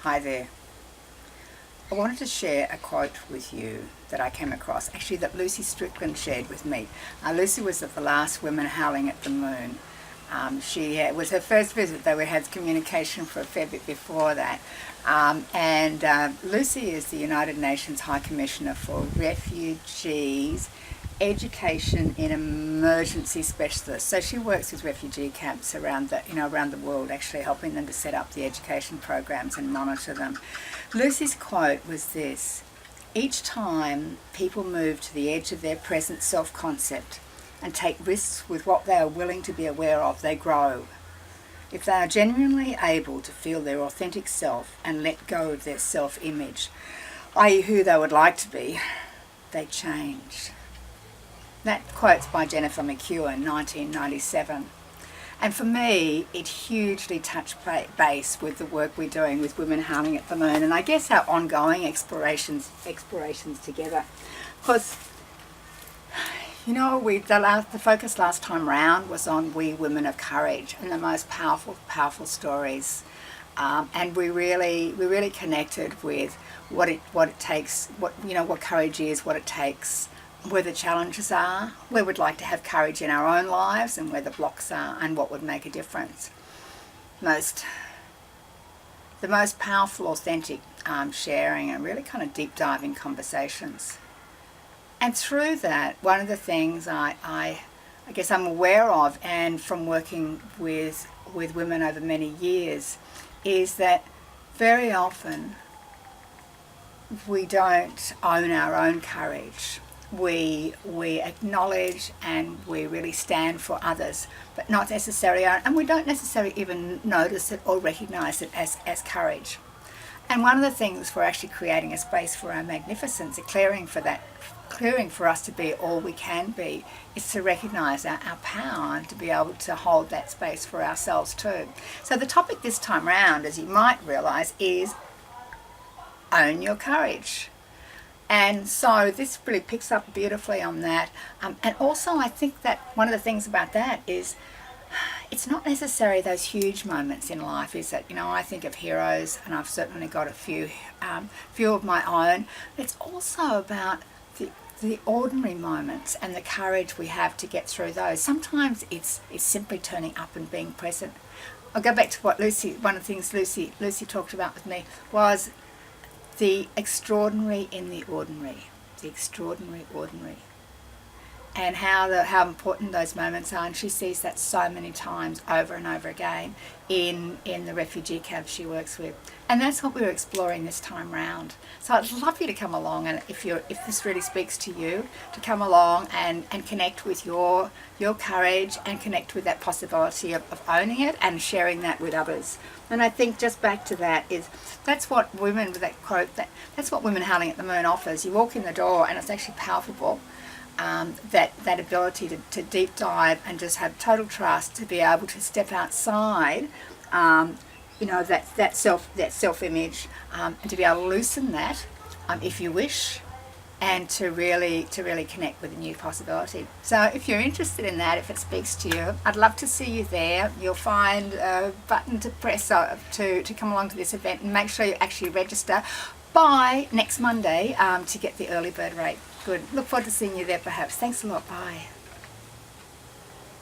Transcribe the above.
Hi there. I wanted to share a quote with you that I came across, actually that Lucy Strickland shared with me. Lucy was at the last Women Howling at the Moon. It was her first visit, though we had communication for a fair bit before that. Lucy is the United Nations High Commissioner for Refugees, Education in Emergency Specialists. So she works with refugee camps around the world, actually helping them to set up the education programs and monitor them. Lucy's quote was this: "Each time people move to the edge of their present self-concept and take risks with what they are willing to be aware of, they grow. If they are genuinely able to feel their authentic self and let go of their self-image, i.e. who they would like to be, they change." That quote's by Jennifer Mackewn, 1997. And for me, it hugely touched base with the work we're doing with Women Howling at the Moon, and I guess our ongoing explorations together. Because, the focus last time round was on we women of courage and the most powerful stories. And we really connected with what it takes, what courage is, what it takes, where the challenges are, where we'd like to have courage in our own lives, and where the blocks are, and what would make a difference. The most powerful, authentic sharing and really kind of deep diving conversations. And through that, one of the things I guess I'm aware of, and from working with women over many years, is that very often we don't own our own courage. We acknowledge and we really stand for others, but not necessarily, and we don't necessarily even notice it or recognise it as courage. And one of the things we're actually creating a space for our magnificence, clearing for us to be all we can be, is to recognise our power and to be able to hold that space for ourselves too. So the topic this time round, as you might realise, is own your courage. And so this really picks up beautifully on that. And also I think that one of the things about that is it's not necessarily those huge moments in life, is that, I think of heroes, and I've certainly got a few of my own. It's also about the ordinary moments and the courage we have to get through those. Sometimes it's simply turning up and being present. I'll go back to what one of the things Lucy talked about with me was the extraordinary in the ordinary, and how important those moments are. And she sees that so many times over and over again in the refugee camps she works with. And that's what we're exploring this time round. So I'd love you to come along, and if this really speaks to you, to come along and connect with your courage, and connect with that possibility of owning it and sharing that with others. And I think just back to that that's what women, with that quote, that's what Women Howling at the Moon offers. You walk in the door and it's actually palpable. That ability to deep dive and just have total trust, to be able to step outside, that self image, and to be able to loosen that, if you wish, and to really connect with a new possibility. So if you're interested in that, if it speaks to you, I'd love to see you there. You'll find a button to press to come along to this event, and make sure you actually register by next Monday to get the early bird rate. Good. Look forward to seeing you there perhaps. Thanks a lot. Bye.